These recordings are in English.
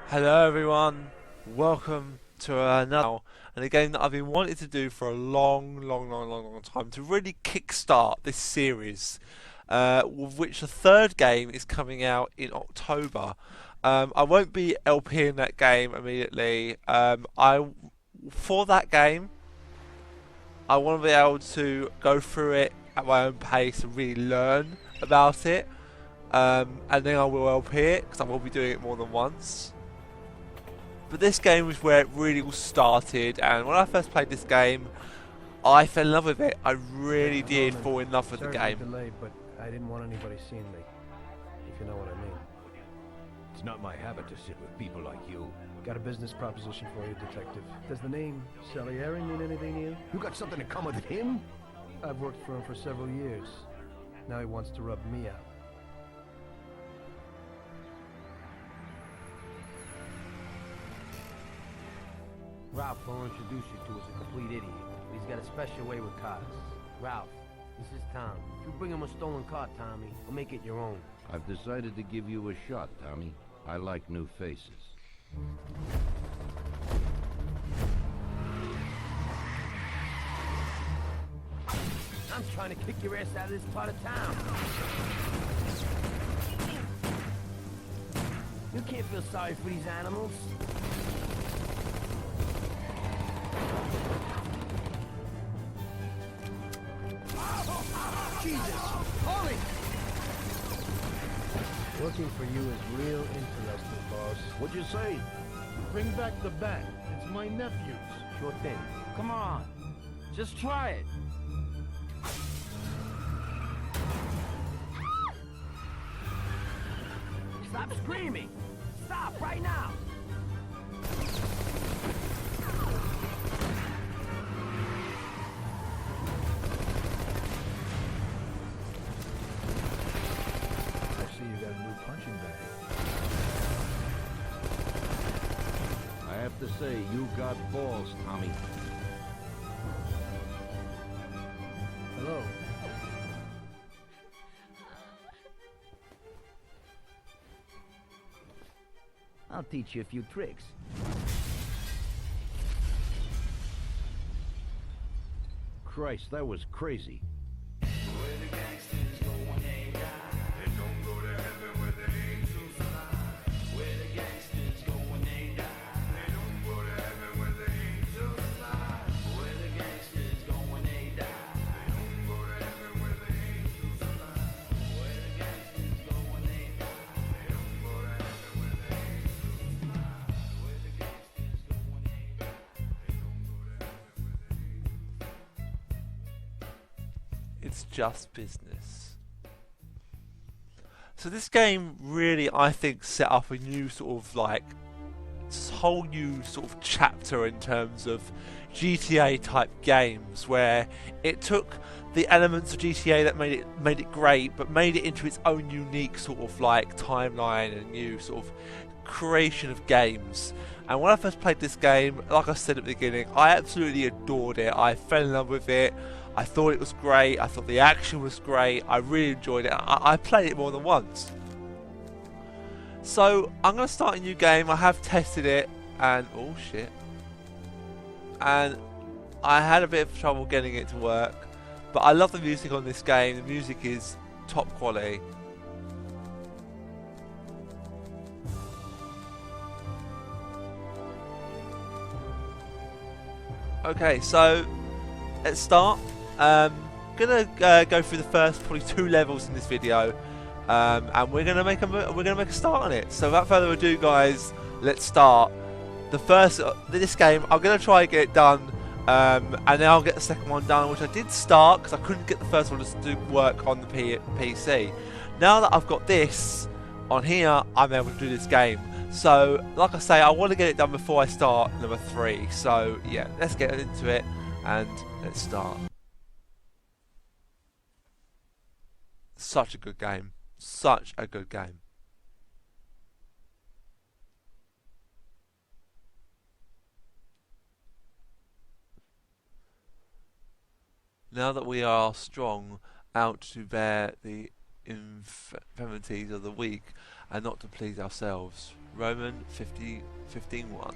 Hello everyone, welcome to another and a game that I've been wanting to do for a long time to really kickstart this series, with which the third game is coming out in October. I won't be LPing that game immediately. For that game, I want to be able to go through it at my own pace and really learn about it, and then I will LP it because I will be doing it more than once. But this game was where it really all started, and when I first played this game, I fell in love with it. I really did fall in love with the Sorry game. for the delay, but I didn't want anybody seeing me, if you know what I mean. It's not my habit to sit with people like you. Got a business proposition for you, detective. Does the name Salieri mean anything to you? You got something in common with him? I've worked for him for several years. Now he wants to rub me out. Ralph will introduce you to is a complete idiot. He's got a special way with cars. Ralph, this is Tom. If you bring him a stolen car, Tommy, he'll make it your own. I've decided to give you a shot, Tommy. I like new faces. I'm trying to kick your ass out of this part of town. You can't feel sorry for these animals. Jesus! Paulie! Working for you is real interesting, boss. What'd you say? Bring back the bat. It's my nephew's. Sure thing. Come on. Just try it. Stop screaming! Stop right now! I see you got a new punching bag. I have to say, you got balls, Tommy. Hello. I'll teach you a few tricks. Christ, that was crazy. It's just business. So this game really, I think, set up a new sort of whole new sort of chapter in terms of GTA type games, where it took the elements of GTA that made it great, but made it into its own unique sort of timeline and new sort of creation of games. And when I first played this game, like I said at the beginning, I absolutely adored it. I fell in love with it. I thought it was great. I thought the action was great. I really enjoyed it. I played it more than once. So I'm going to start a new game. I have tested it, and oh shit, and I had a bit of trouble getting it to work. But I love the music on this game. The music is top quality. Okay, so let's start. Gonna go through the first probably 2 levels in this video, and we're gonna make a start on it. So without further ado, guys, let's start. The first this game, I'm gonna try and get it done, and then I'll get the second one done, which I did start because I couldn't get the first one to work on the PC. Now that I've got this on here, I'm able to do this game. So, like I say, I want to get it done before I start number 3. So yeah, let's get into it and let's start. Such a good game. Such a good game. Now that we are strong, out to bear the infirmities of the weak, and not to please ourselves. Roman 15:1.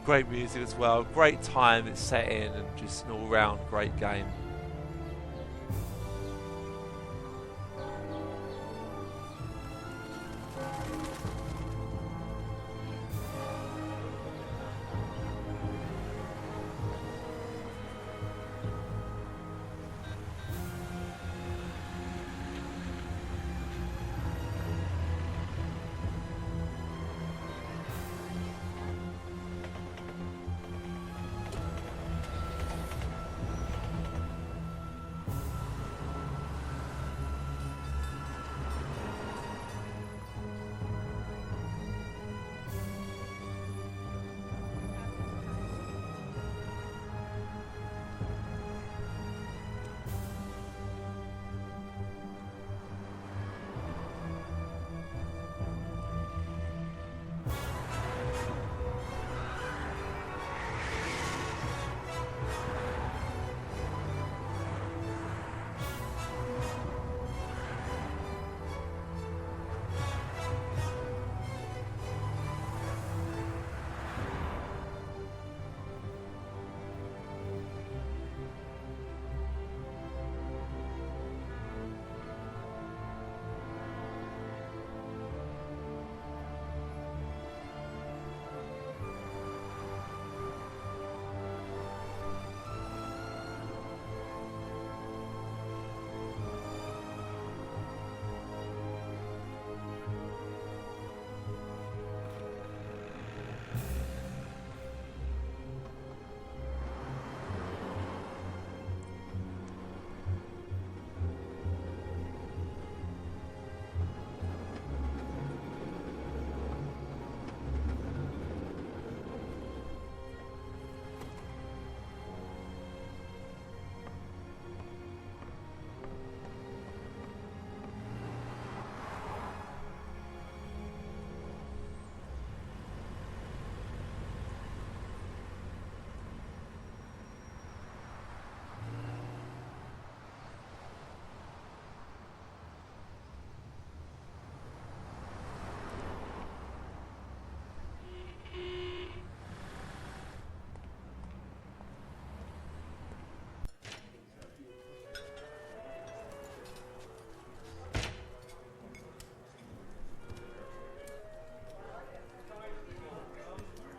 Great music as well, great time it's set in, and just an all-round great game.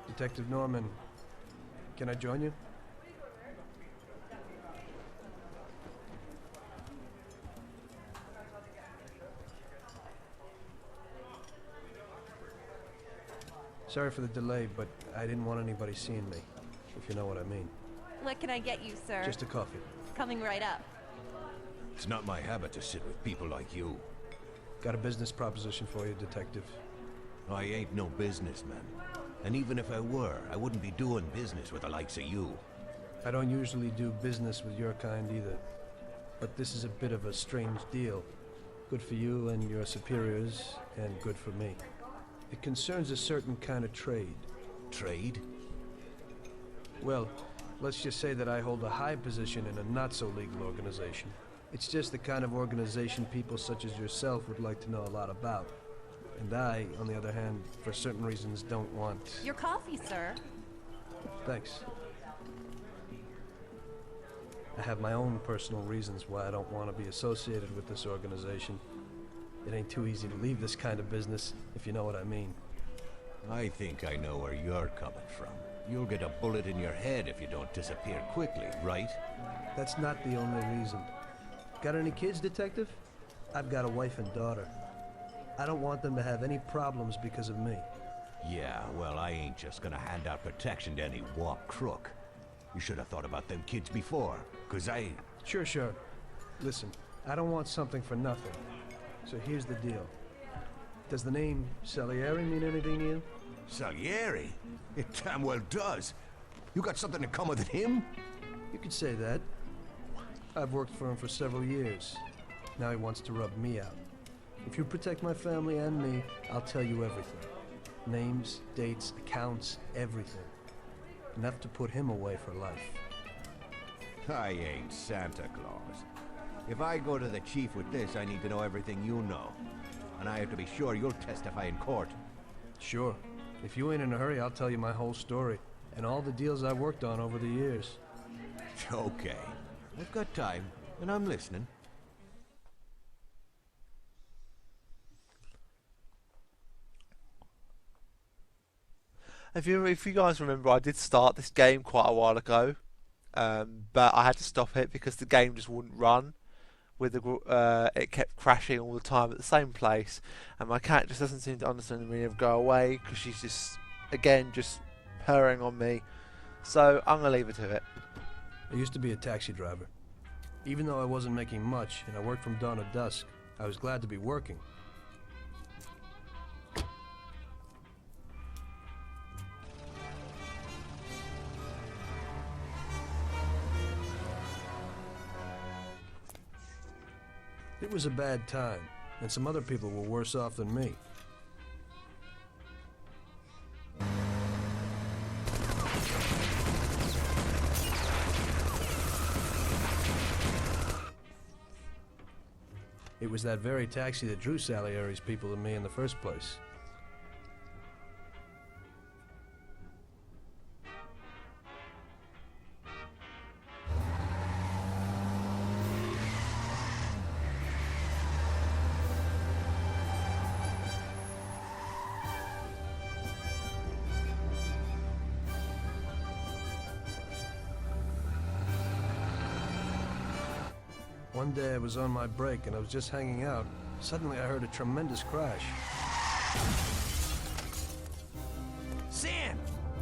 Detective Norman, can I join you? Sorry for the delay, but I didn't want anybody seeing me, if you know what I mean. What can I get you, sir? Just a coffee. Coming right up. It's not my habit to sit with people like you. Got a business proposition for you, Detective. I ain't no businessman. And even if I were, I wouldn't be doing business with the likes of you. I don't usually do business with your kind either. But this is a bit of a strange deal. Good for you and your superiors, and good for me. It concerns a certain kind of trade. Trade? Well, let's just say that I hold a high position in a not-so-legal organization. It's just the kind of organization people such as yourself would like to know a lot about. And I, on the other hand, for certain reasons, don't want... Your coffee, sir. Thanks. I have my own personal reasons why I don't want to be associated with this organization. It ain't too easy to leave this kind of business, if you know what I mean. I think I know where you're coming from. You'll get a bullet in your head if you don't disappear quickly, right? That's not the only reason. Got any kids, detective? I've got a wife and daughter. I don't want them to have any problems because of me. Yeah, well, I ain't just gonna hand out protection to any wop crook. You should have thought about them kids before, 'cause I... Sure. Listen, I don't want something for nothing. So here's the deal. Does the name Salieri mean anything to you? Salieri? It damn well does. You got something in common with him? You could say that. I've worked for him for several years. Now he wants to rub me out. If you protect my family and me, I'll tell you everything. Names, dates, accounts, everything. Enough to put him away for life. I ain't Santa Claus. If I go to the chief with this, I need to know everything you know. And I have to be sure you'll testify in court. Sure. If you ain't in a hurry, I'll tell you my whole story. And all the deals I've worked on over the years. Okay. I've got time, and I'm listening. If you guys remember, I did start this game quite a while ago, but I had to stop it because the game just wouldn't run. With the it kept crashing all the time at the same place, and my cat just doesn't seem to understand the meaning of go away because she's just purring on me. So I'm gonna leave it to it. I used to be a taxi driver. Even though I wasn't making much and I worked from dawn to dusk, I was glad to be working. It was a bad time, and some other people were worse off than me. It was that very taxi that drew Salieri's people to me in the first place. One day I was on my break and I was just hanging out. Suddenly I heard a tremendous crash. Sam!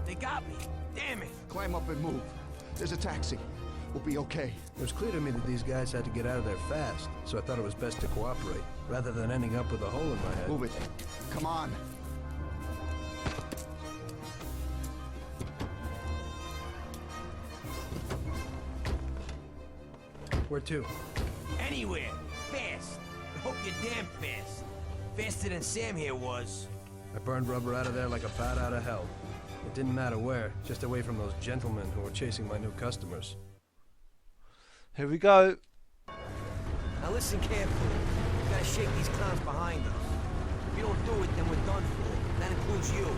They got me! Damn it! Climb up and move. There's a taxi. We'll be okay. It was clear to me that these guys had to get out of there fast, so I thought it was best to cooperate, rather than ending up with a hole in my head. Move it. Come on. Where to? Anywhere! Fast! I hope you're damn fast. Faster than Sam here was. I burned rubber out of there like a bat out of hell. It didn't matter where, just away from those gentlemen who were chasing my new customers. Here we go. Now listen carefully. We gotta shake these clowns behind us. If you don't do it, then we're done for. That includes you.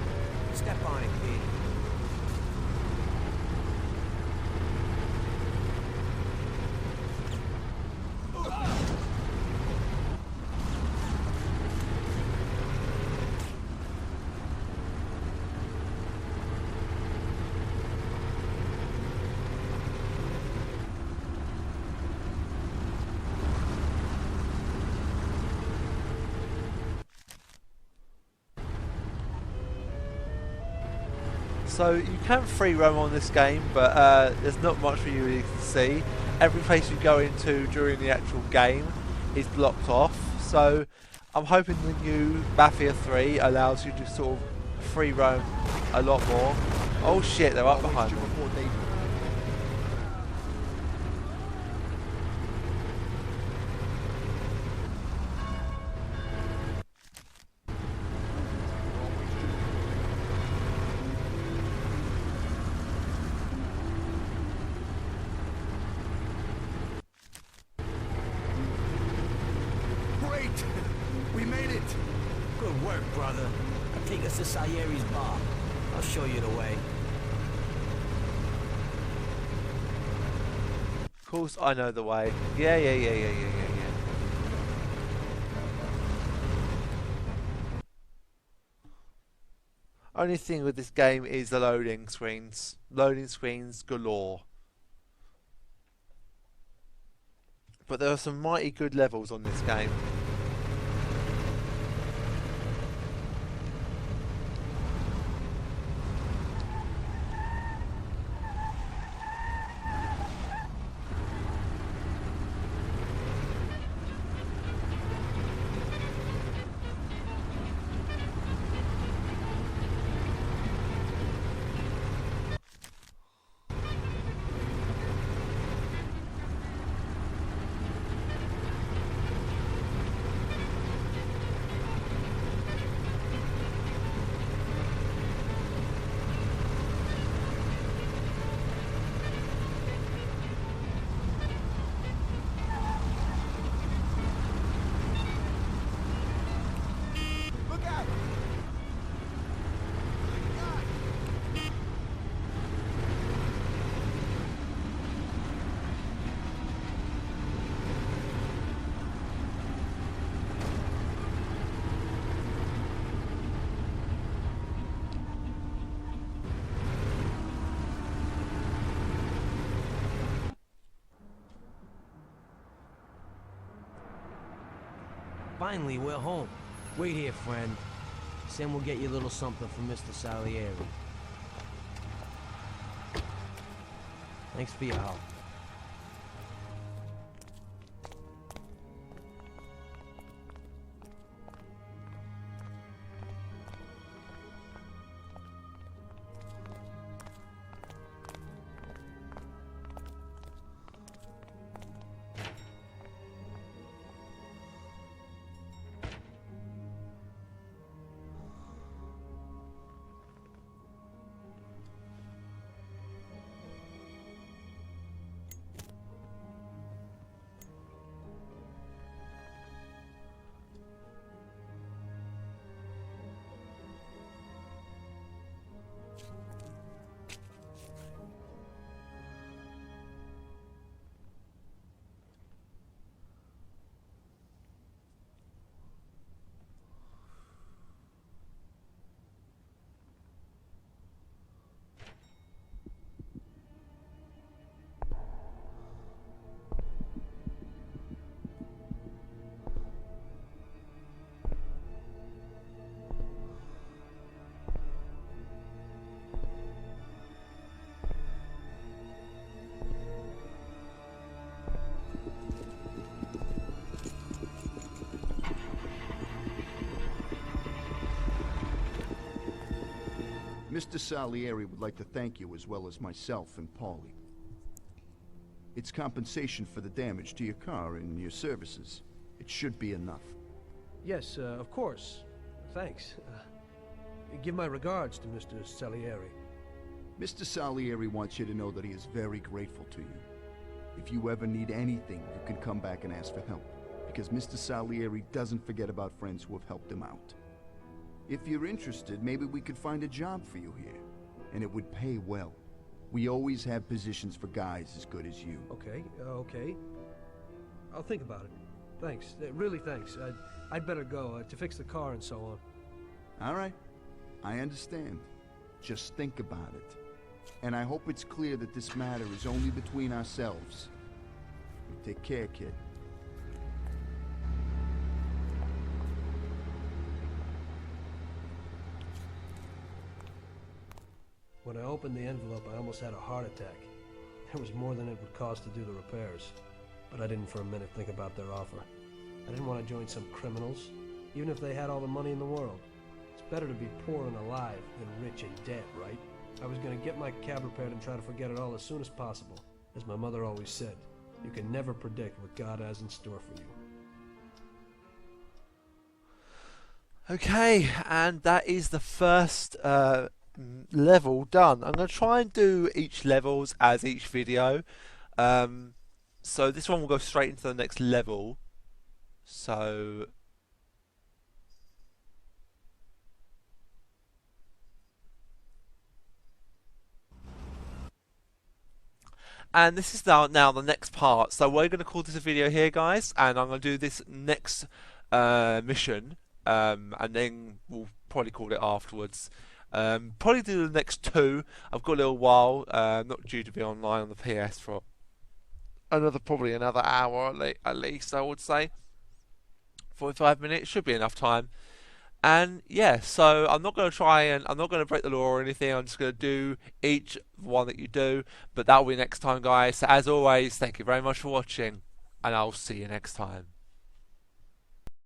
Step on it, kid. So you can free roam on this game, but there's not much for you to see. Every place you go into during the actual game is blocked off. So I'm hoping the new Mafia 3 allows you to sort of free roam a lot more. Oh shit, they're up behind me. We made it! Good work, brother. Now take us to Salieri's bar. I'll show you the way. Of course I know the way. Yeah. Only thing with this game is the loading screens. Loading screens galore. But there are some mighty good levels on this game. Finally, we're home. Wait here, friend. Sam will get you a little something from Mr. Salieri. Thanks for your help. Mr. Salieri would like to thank you as well as myself and Paulie. It's compensation for the damage to your car and your services. It should be enough. Yes, of course. Thanks. Give my regards to Mr. Salieri. Mr. Salieri wants you to know that he is very grateful to you. If you ever need anything, you can come back and ask for help, because Mr. Salieri doesn't forget about friends who have helped him out. If you're interested, maybe we could find a job for you here, and it would pay well. We always have positions for guys as good as you. Okay, okay. I'll think about it. Thanks. Really thanks. I'd better go to fix the car and so on. All right. I understand. Just think about it. And I hope it's clear that this matter is only between ourselves. Take care, kid. When I opened the envelope, I almost had a heart attack. There was more than it would cost to do the repairs. But I didn't for a minute think about their offer. I didn't want to join some criminals, even if they had all the money in the world. It's better to be poor and alive than rich and dead, right? I was going to get my cab repaired and try to forget it all as soon as possible. As my mother always said, you can never predict what God has in store for you. Okay, and that is the first level done. I'm going to try and do each levels as each video. So this one will go straight into the next level. So and this is now the next part. So we're going to call this a video here, guys, and I'm going to do this next mission, and then we'll probably call it afterwards. Probably do the next two. I've got a little while. Not due to be online on the PS for probably another hour at least, I would say. 45 minutes should be enough time. And yeah, so I'm not going to break the law or anything. I'm just going to do each one that you do, but that will be next time, guys. So as always, thank you very much for watching, and I'll see you next time.